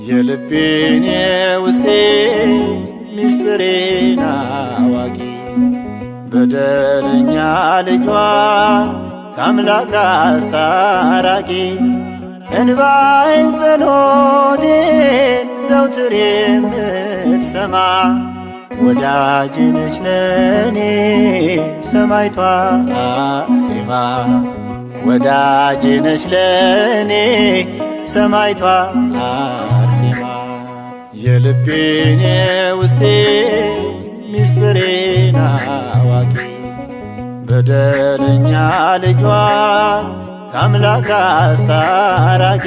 የልቤን የውስጤ ሚስጥሬን አዋቂ በደለኛ ልጇ ከአምላክ አስታራቂ እንባዬን ጸሎቴን ዘውትር የምትሰማ ወዳጄ ነች ለኔ ሰማዕቷ አርሴማ ወዳጄ ነች ለኔ ሰማዕቷ አርሴማ የልቤን የውስጤ ሚስጥሬን አዋቂ በደለኛ ልጇ ከአምላክ አስታራቂ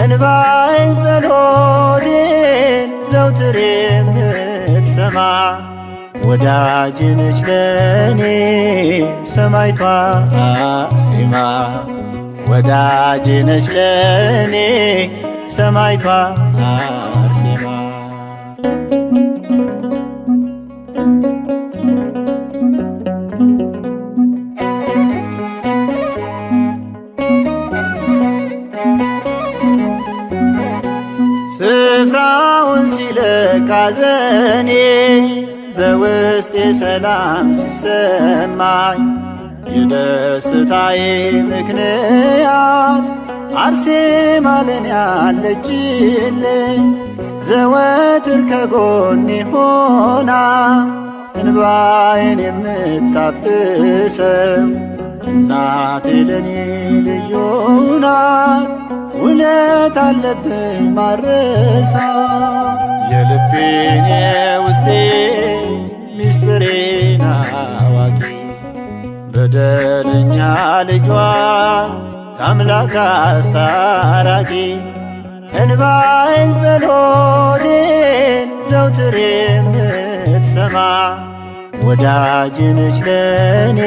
እንባዬን ጸሎቴን ዘውትር የምትሰማ ወዳጄ ነች ለኔ ሰማዕቷ አርሴማ ወዳጄ ነች ለኔ ሰማዕቷ አርሴማ ስፍራውን ሲለቅ ሐዘኔ በውስጤ ሰላም ሲሰማኝ የደስታዬ ምክንያት አርሴማ ለኔ አለችልኝ ዘወትር ከጎኔ ሆና እንባዬን የምታብሰው እናቴ ለኔ ልዩ ናት ውለት አለብኝ ማረሳ የልቤን የውስጤ ሚስጥሬን አዋቂ በደለኛ ልጇ ከአምላክ አስታራቂ እንባዬን ጸሎቴን ዘውትር የምትሰማ ወዳጄ ነች ለኔ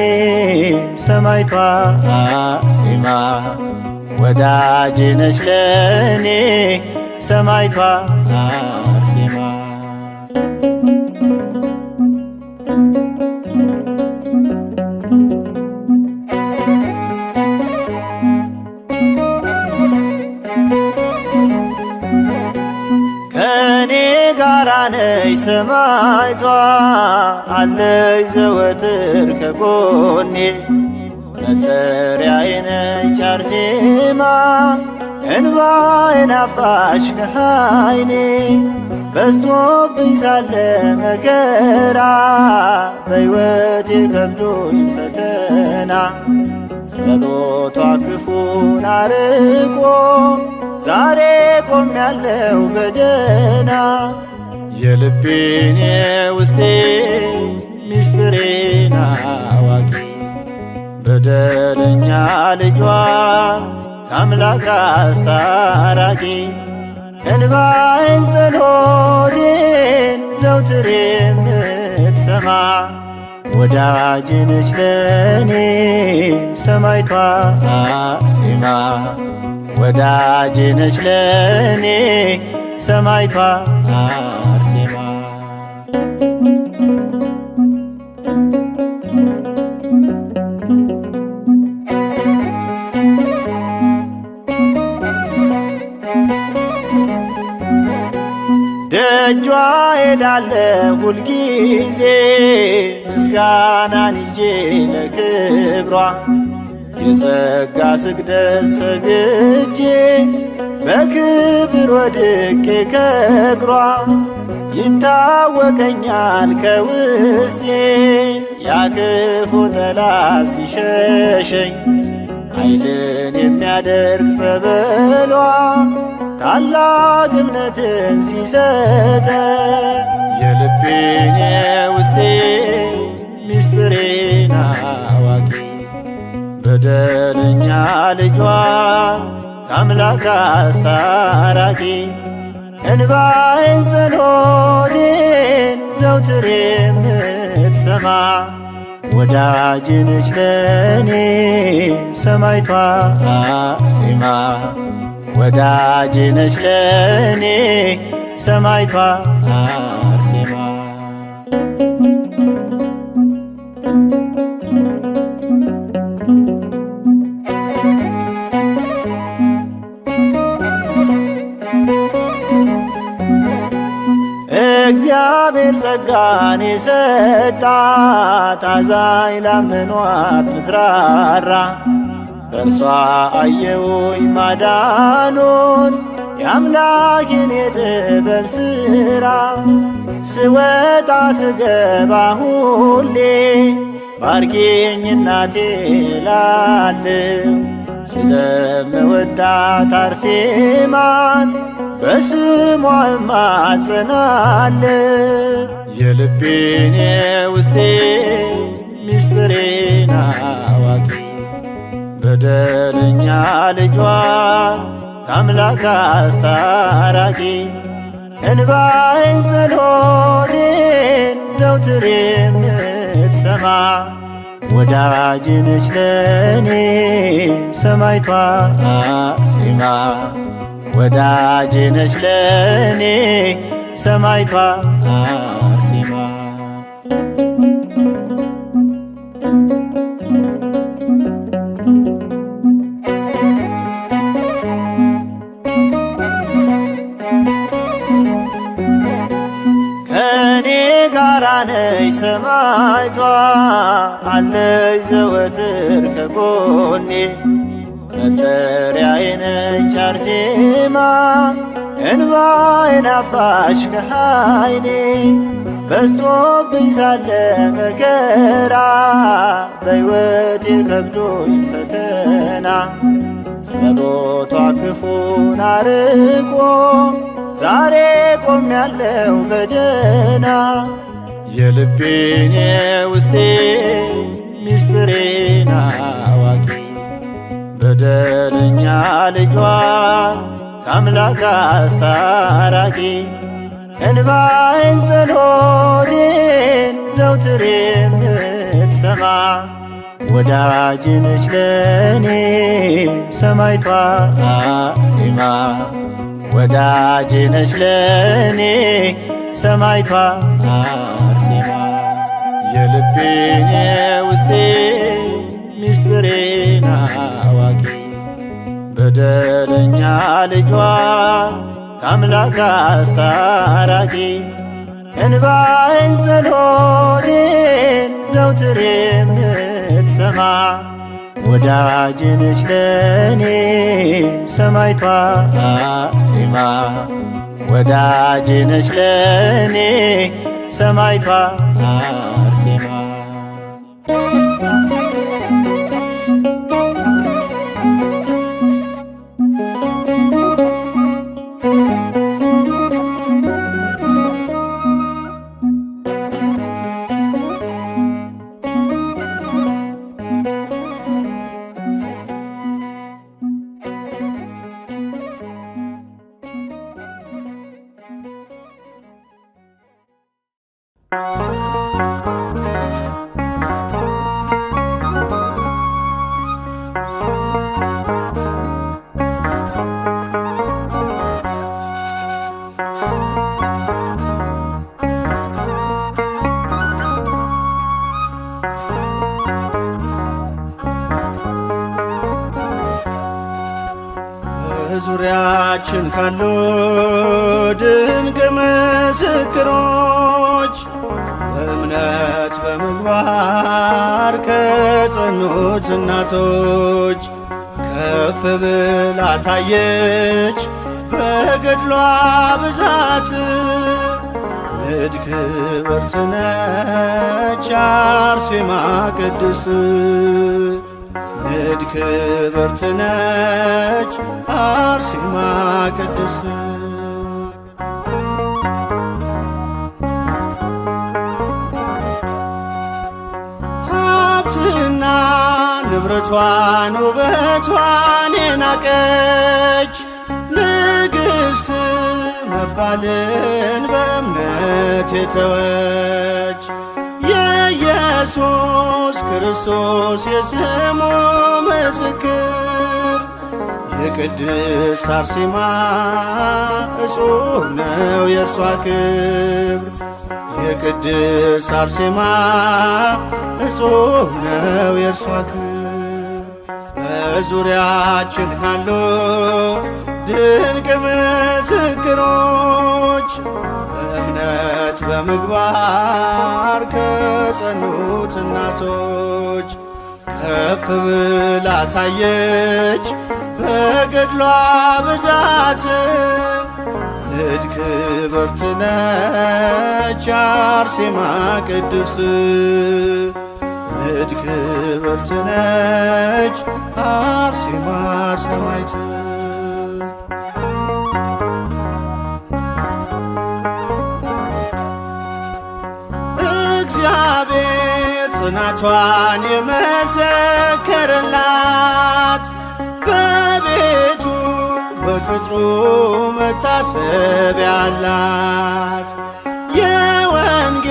ሰማዕቷ አርሴማ ወዳጄ ነች ለኔ ሰማዕቷ አርሴማ ከኔ ጋራ ነች ሰማዕቷ አለች ዘወትር ከጎኔ መጠሪያዬ ነች አርሴማ እንባዬን አባሽ ከዓይኔ በዝቶብኝ ሳለ መከራ በሕይወቴ ከብዶኝ ፈተና ጸሎቷ ክፉን አርቆ ዛሬ ቆሜያለሁ በደህና የልቤን የውስጤ ሚስጥሬን አዋቂ በደለኛ ልጇ ከአምላክ አስታራቂ እንባዬን ጸሎቴን ዘውትር የምትሰማ ወዳጄ ነች ለኔ ሰማዕቷ አርሴማ ወዳጄ ነች ለኔ ሰማዕቷ አርሴማ ደጇ ሄዳለሁ ሁልጊዜ ምስጋናን ይዤ ለክብሯ የጸጋ ስግደት ሰግጄ በክብር ወድቄ ከእግሯ ይታወቀኛል ከውስጤ ያክፉ ጠላት ሲሸሸኝ ኃይልን የሚያደርግ ጸበሏ ታላቅ እምነትን ሲሰጠ የልቤን የውስጤ ሚስጥሬን አዋቂ በደለኛ ልጇ ከአምላክ አስታራቂ እንባዬን ጸሎቴን ዘውትር የምትሰማ ወዳጅ ነች ለኔ ሰማዕቷ አርሴማ ወዳጅ ነች ለኔ ሰማዕቷ አርሴማ። እግዚአብሔር ጸጋን የሰጣት አዛኝ ላመኗት ምትራራ በእርሷ አየሁኝ ማዳኑን የአምላኬን የጥበብ ሥራ ስወጣ ስገባ ሁሌ ባርኪኝ እናቴ እላለሁ ስለምወዳት አርሴማን በስሟ እማጸናለሁ የልቤን የውስጤ ምስጢሬን አዋቂ በደለኛ ልጇ ከአምላክ አስታራቂ እንባዬን ጸሎቴን ዘውትር የምትሰማ ወዳጅ ነች ለኔ ሰማዕቷ አርሴማ ወዳጅ ነች ለኔ ሰማዕቷ አርሴማ። ከኔ ጋራ ነች ሰማዕቷ አለች ዘወትር ከጎኔ መጠሪያዬ ነች አርሴማ እንባዬን አባሽ ከዓይኔ በዝቶብኝ ሳለ መከራ በሕይወቴ ከብዶኝ ፈተና ጸሎቷ ክፉን አርቆ ዛሬ ቆሜያለሁ በደህና የልቤን የውስጤ ምስጢሬን አዋቂ በደለኛ ልጇ ከአምላክ አስታራቂ እንባዬን ጸሎቴን ዘውትር የምትሰማ ወዳጅ ነች ለኔ ሰማዕቷ አርሴማ ወዳጅ ነች ለኔ ሰማዕቷ አርሴማ የልቤን የውስጤ ምስጢሬን አዋቂ በደለኛ ልጇ ከአምላክ አስታራቂ እንባዬን ጸሎቴን ዘውትር የምትሰማ ወዳጅ ነች ለኔ ሰማዕቷ አርሴማ ወዳጅ ነች ለኔ ሰማዕቷ አርሴማ። በዙሪያችን ካሉ ድንቅ ምስክሮች በእምነት በምግባር ከጸኑት እናቶች ከፍ ብላ ታየች በገድሏ ብዛት ንድ ክብርት ነች አርሴማ ቅድስት ንድ ክብርት ነች አርሴማ ቅድስት ሀብትና ንብረቷን ውበቷን የናቀች ንግሥት መባልን በእምነት የተወች የኢየሱስ ክርስቶስ የስሙ ምስክር የቅድስት አርሴማ እጹብ ነው የእርሷ ክብር። የቅድስት አርሴማ እጹብ ነው የእርሷ ክብር። በዙሪያችን ካሉ ድንቅ ምስክሮች በእምነት በምግባር ከጸኑት እናቶች ከፍ ብላ ታየች በገድሏ ብዛት ንድ ክብርት ነች አርሴማ ቅድስት ንድ ክብርት ነች አርሴማ ሰማዕት። እግዚአብሔር ጽናቷን የመሰከረላት በቤቱ በቅጥሩ መታሰቢያ አላት። የወንጌሉን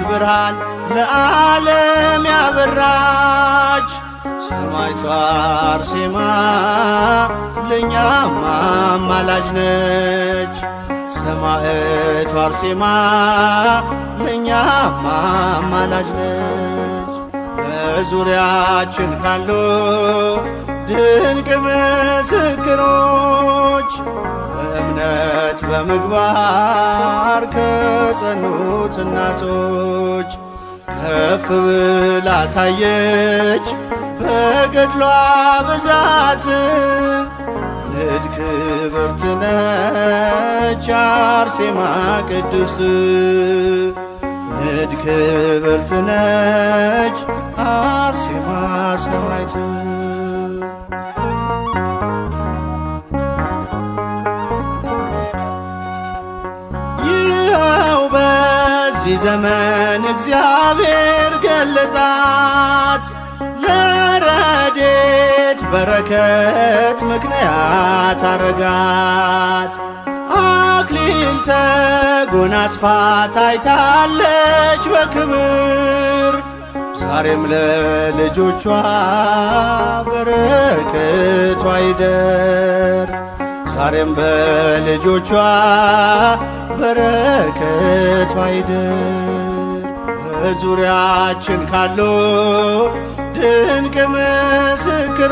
ብርሃን ለዓለም ያበራች ሰማዕቷ አርሴማ ለእኛም አማላጅ ነች። ሰማዕቷ አርሴማ ለእኛም አማላጅ ነች። በዙሪያችን ካሉ ድንቅ ምስክሮች በእምነት በምግባር ከጸኑት እናቶች ከፍ ብላ ታየች በገድሏ ብዛት ንድ ክብርት ነች አርሴማ ቅድስት ንድ ክብርት ነች አርሴማ ሰማዕት። ይኸው በዚህ ዘመን እግዚአብሔር ገለጻት ለረድኤት በረከት ምክንያት አረጋት። አክሊል ተጎናጽፋ ታይታለች በክብር ዛሬም ለልጆቿ በረከቷ ይደር። ዛሬም በልጆቿ በረከቷ ይደር። በዙሪያችን ካሉ ድንቅ ምስክሮች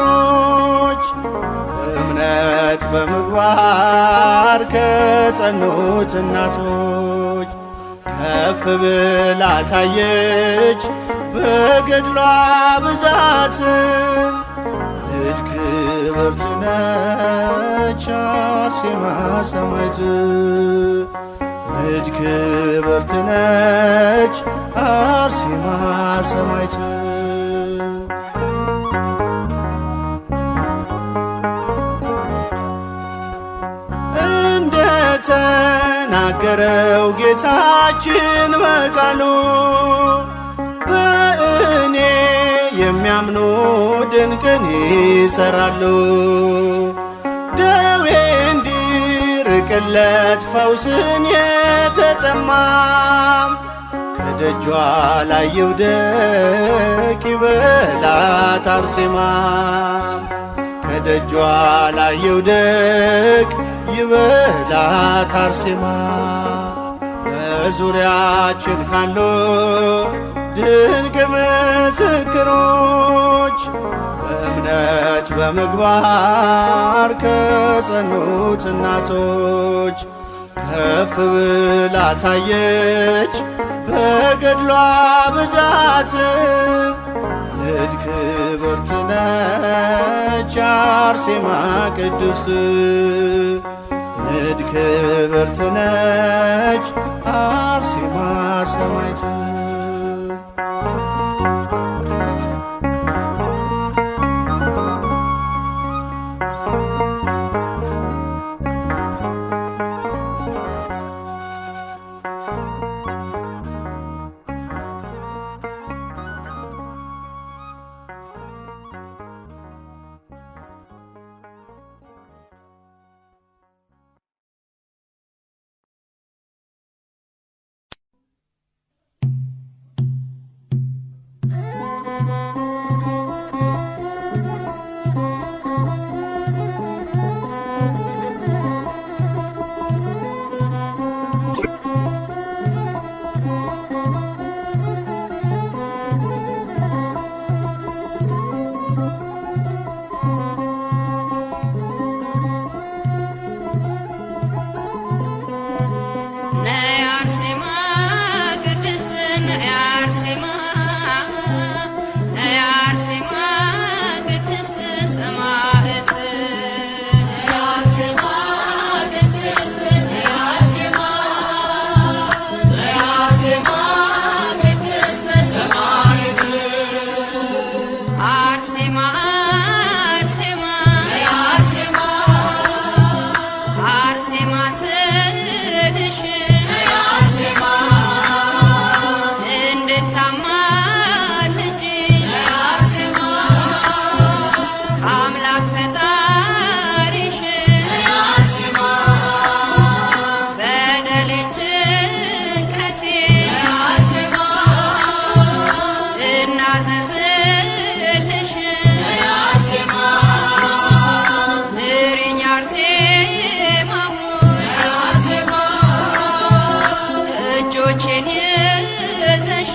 በእምነት በምግባር ከጸኑት እናቶች ከፍ ብላ ታየች በገድሏ ብዛት ንድ ክብርት ነች አርሴማ ሰማዕት ንድ ክብርት ነች አርሴማ ሰማዕት። እንደተናገረው ጌታችን በቃሉ በእኔ የሚያምኑ ድንቅን ይሰራሉ። ደዌ እንዲርቅለት ፈውስን የተጠማም ከደጇ ላይ ይውደቅ ይበላት አርሴማ ከደጇ ላይ ይውደቅ ይበላት አርሴማ። በዙሪያችን ካሉ ድንቅ ምስክሮች በእምነት በምግባር ከጸኑት እናቶች ከፍ ብላ ታየች በገድሏ ብዛት ንድ ክብርት ነች አርሴማ ቅድስት ንድ ክብርት ነች አርሴማ ሰማዕት። ልጆቼን ይዘሽ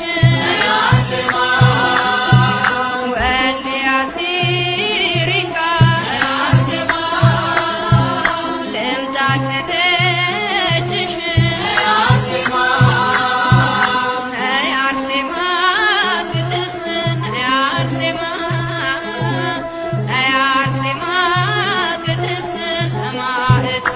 ወልድያ ሲሪንጋ ልምጣ ከደጅሽ አርሴማ ቅድስት አርሴማ አርሴማ ቅድስት ሰማዕት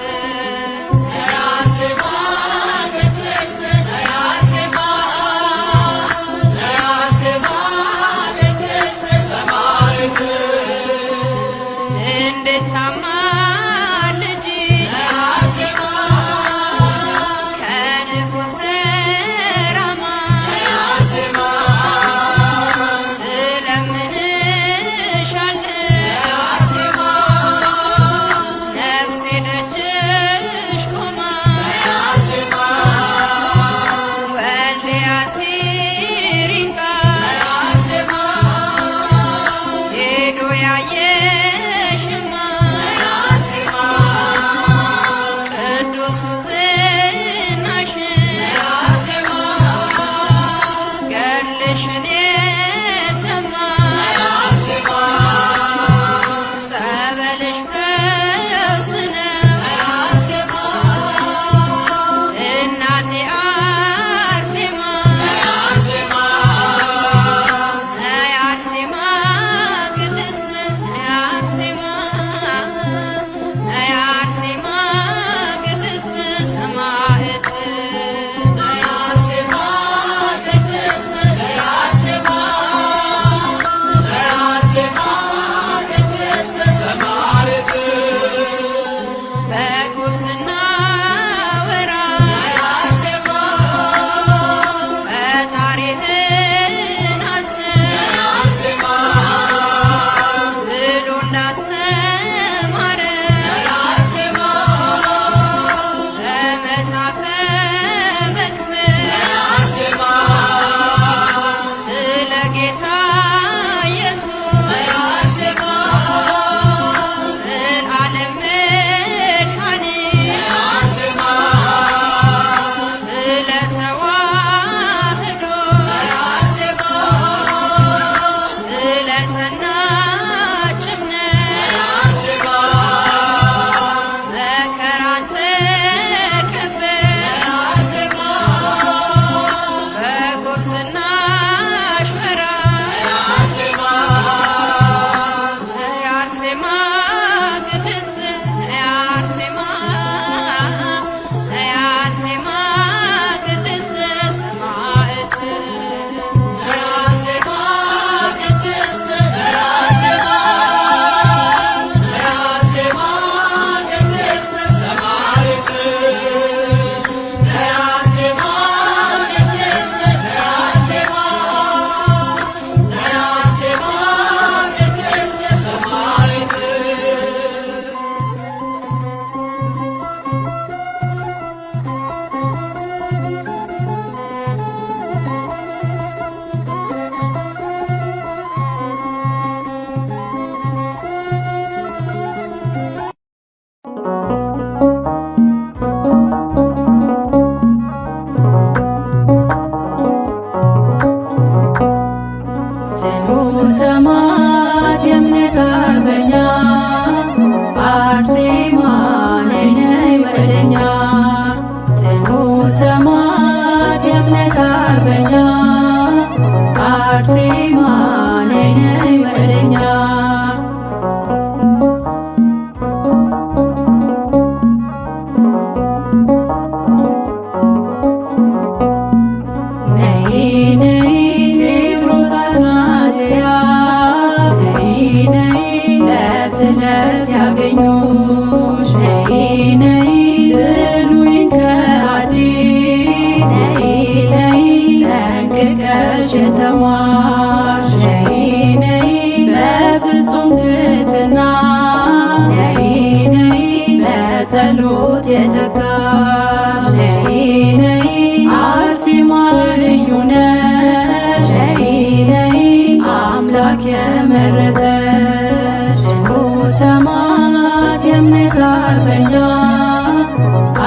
እንድታማልጂ ከንጉሠ ራማ ትለምንሻለች ነፍሴ ደጅሽ ቆማ ወልድያ ሲሪንጋ ሄዶ ያየሽማ ቅዱሱ ዝናሽ ገድልሽን የሰማ ጸበልሽ ፈውስ ነው እናቴ አርሴማ አርሴማ ቅድስት አርሴማ አርሴማ ቅድስት ሰማዕት በጉብዝና ወራት ፈጣሪህን አስብ ብሎ እንዳስተማረ በመጽሐፈ መክብብ ስለ ጌታ ኢየሱስ ስለ ዓለም መድኃኒት ስለ ተዋህዶ ስለ ጸናች እምነት መከራን ተቀበልሽ በጉብዝናሽ ወራት አርሴማ ቅድስት አርሴማ አርሴማ ቅድስት ሰማዕት ጽኑ ሰማዕት የእምነት አርበኛ አርሴማ ነይ ነይ ወደኛ ጽኑ ሰማዕት የእምነት አርበኛ አርሴማ ነይ ነይ ወደኛ ነይ ነይ ቴዎድሮስ አትናቴያስ ነይ ነይ ለስለት ያገኙሽ ነይ ነይ ብሉይን ከአዲስ ነይ ነይ ጠንቅቀሽ የተማርሽ ነይ ነይ በፍጹም ትሕትና ነይ ነይ በጸሎት የተጋሽ ነይ ነይ አርሴማ ልዩ ነሽ ነይ ነይ አምላክ የመረጠሽ ጽኑ ሰማዕት የእምነት አርበኛ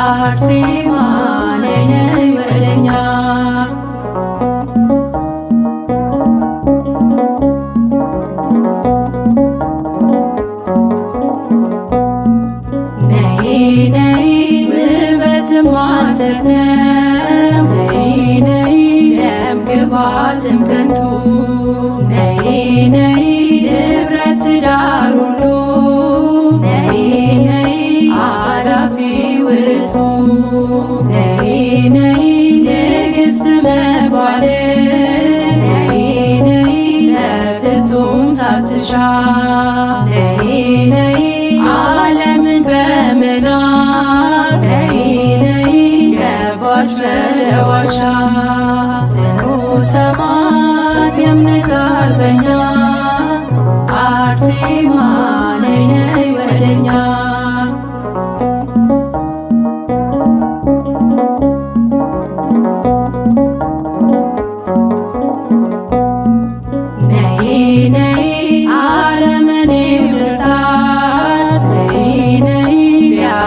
አርሴማ ነይ ነይ ወደኛ ዋሻ ነይ ነይ ዓለምን በመናቅ ነይ ነይ ገባች ወደ ዋሻ ጽኑ ሰማዕት የእምነት አርበኛ አርሴማ ነይ ነይ ወደኛ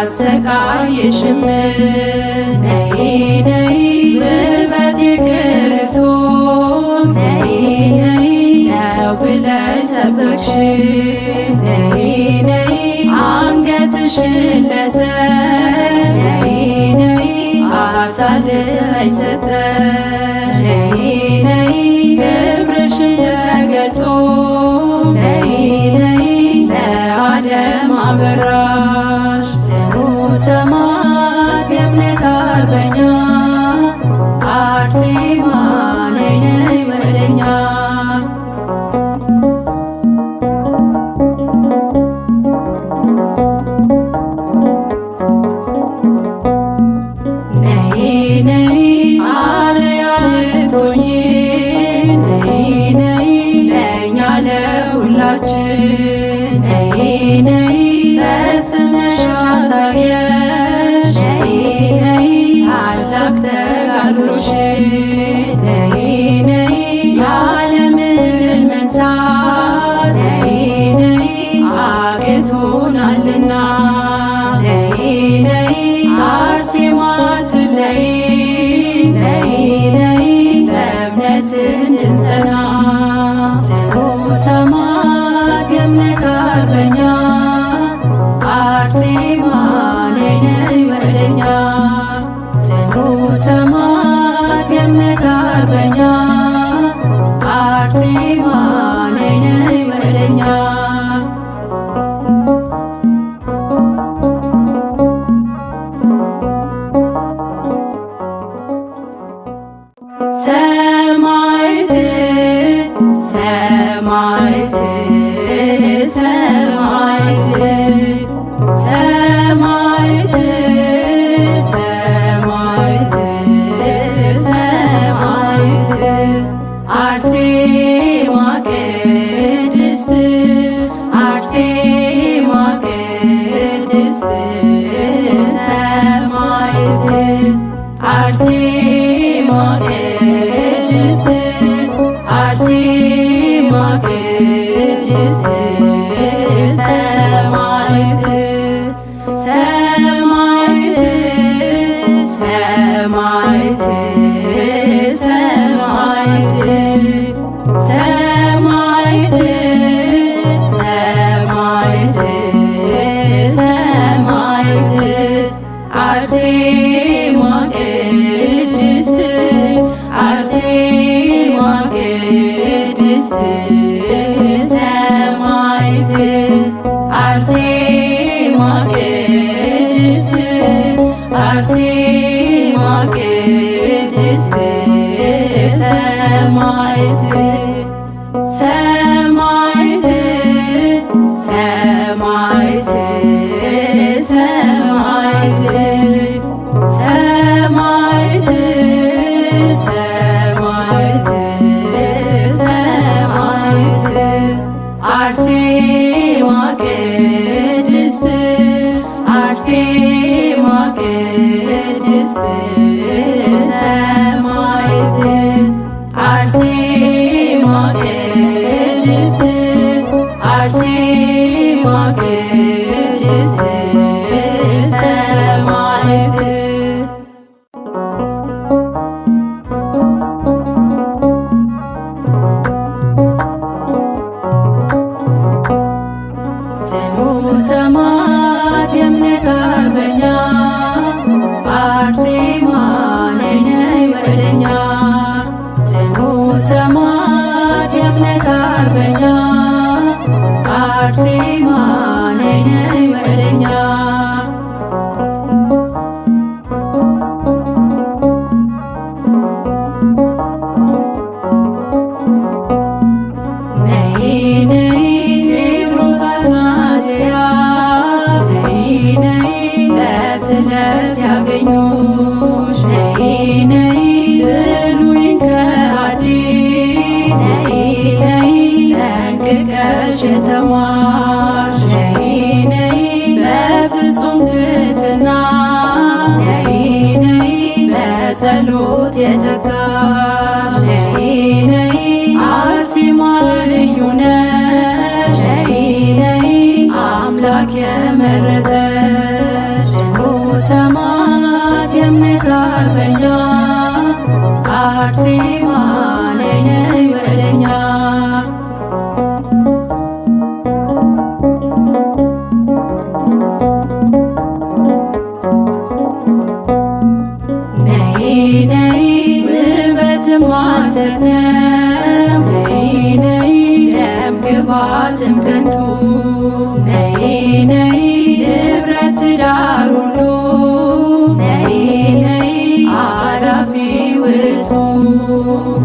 አያሰቃይሽም ነይ ነይ ውበቴ ክርስቶስ ነይ ነይ ነው ብለሽ ሰበክሽ ነይ ነይ አንገትሽን ለሰው ነይ ነይ አሳልፈሽ ሰጠሽ ነይ ነይ ክብርሽን ተገልጾ ነይ ነይ ለዓለም አበራሽ ሰማዕት የእምነት አርበኛ አርሴማ ነይ ነይ ወደኛ ነይ ነይ አርአያ ልትሆኚ ነይ ነይ ለእኛ ለሁላችን ነይ ነይ ፈጽመሽ አሳየሽ ነይ ነይ ታላቅ ተጋድሎሽን ነይ ነይ የዓለምን ድል መንሳት ነይ ነይ አቅቶናልና ነይ ነይ አርሴማ አትለይ ነይ ነይ በእምነት እንድንጸና ጽኑ ሰማዕት የእምነት አርበኛ አርሴማ ነይ ነይ ወደኛ ጽኑ ሰማዕት የእምነት አርበኛ አርሴማ ነይ ነይ ወደኛ ሰማዕት ሰማዕት ሰማዕት ሰማዕት ሰማዕት ሰማዕት አርሴማ ቅድስት አርሴማ ቅድስት ሰማዕት አርሴማ ቅድስት አርሴማ ቅድስት ሰማዕት ሰማዕት ሰማዕት ሰማዕት ሰማዕት ሰማዕት ሰማዕት አርሴማ ቅድስት አርሴማ ቅድስት ሰማዕት አርሴማ ቅድስት አርሴማ ቅድስት ሰማዕት ሰማዕት ሰማዕት ሰማዕት ሰማዕት ሰማዕት ሰማዕት አርሴማ ቅድስት አርሴማ ቅድስት ሰማዕት አርሴማ ቅድስት የተጠጋሽ ነይ ነይ አርሴማ ልዩ ነሽ ነይ ነይ አምላክ የመረጠሽ ጽኑ ሰማዕት የእምነት አርበኛ አርሴማ ነይ ነይ ወደኛ ነይ ውበትም ሐሰት ነው ነይ ነይ ደም ግባትም ከንቱ ነይ ነይ ንብረት ትዳር ሁሉ ነይ ነይ አላፊ ውእቱ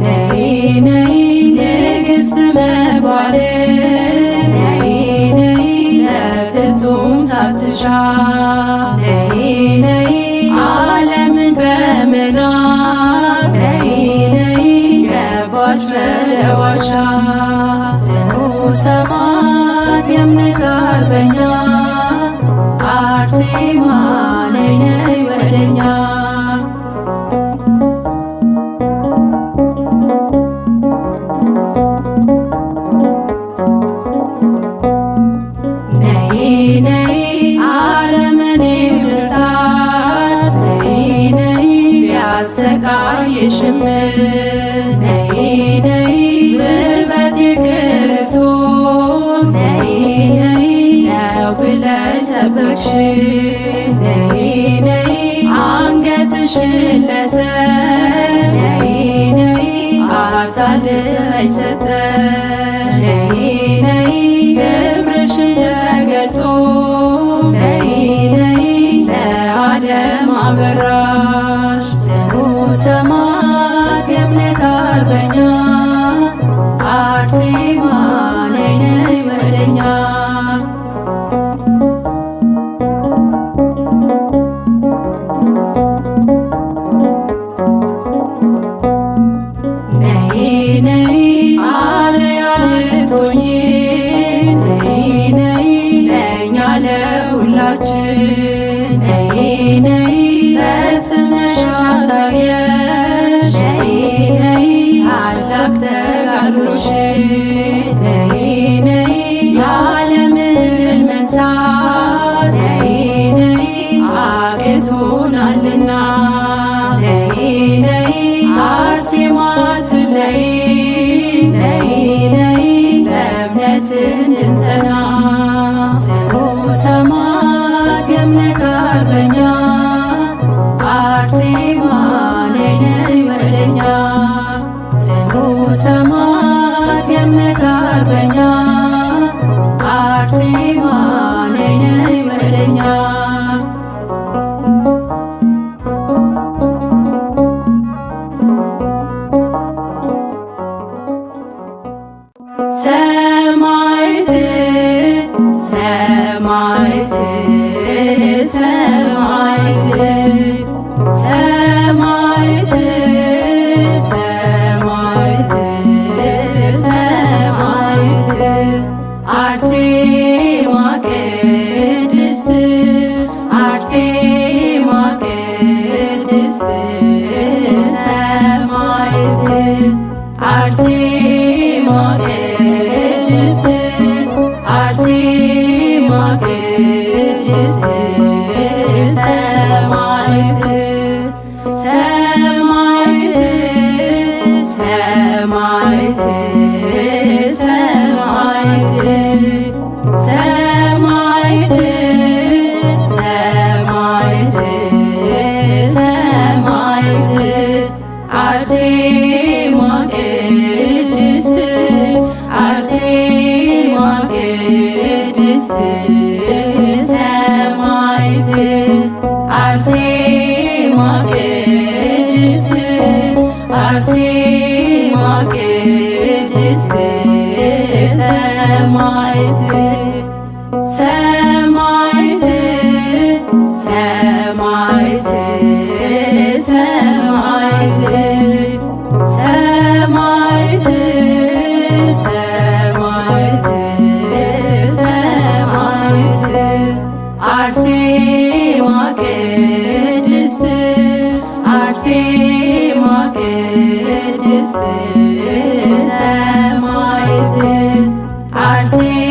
ነይ ነይ ንግሥት መባል ነይ ነይ ለፍጹም ሳትሻ ነይ ነይ ዓለምን በመናቅ ነይ ነይ ገባች በለዋሻ ጽኑ ሰማዕት የእምነት አርበኛ አርሴማ ነይ ነይ ወደኛ ነይ ነይ አረመኔው ልጣት ነይ ነይ ቢያሰቃይሽም ነይ ነይ ውበት የክርስቶስ ነይ ነይ ነው ብለሽ ሰበክሽ ነይ ነይ አንገትሽን ለሰብ ነይ ነይ አሳልፈሽ ሰጠሽ ነይ ነይ ክብርሽን ተገልጾ ነይ ነይ ለዓለም አበራሽ ጽኑ ሰማዕት የእምነት አርበኛ አርሴማ ነይ ነይ ወደኛ ነይ ነይ አርአያ ልትሆኚ ነይ ነይ ለእኛ ለሁላችን ነይ ነይ ፈጽመሽ አሳየሽ ነይ ነይ ታላቅ ተጋድሎሽን ነይ ነይ የዓለምን ድል መንሳት ነይ ነይ አቅቶናልና ነይ ነይ አርሴማ ትለይ ነይ ነይ በእምነት እንድንጸና ጽኑ ሰማዕት የእምነት አርበኛ አርሴማ ነይ ነይ ወደኛ ጽኑ ሰማዕት የእምነት አርበኛ አርሴማ ነይ ነይ ወደኛ ሰማዕት ሰማዕት ሰማዕት ሰማዕት ሰማዕት ሰማዕት አርሴማ ቅድስት አርሴማ ቅድስት ሰማዕት አርሴማ ቅድስት አርሴማ ቅድስት ሰማዕት ሰማዕት ሰማዕት ሰማዕት ሰማዕት ሰማዕት ሰማዕት አርሴማ ቅድስት አርሴማ ቅድስት ሰማዕት አርሴማ ቅድስት አርሴማ ቅድስት ሰማዕት ሰማዕት ሰማዕት ሰማዕት ሰማዕት ሰማዕት ሰማዕት አርሴማ ቅድስት አርሴማ አርሴማ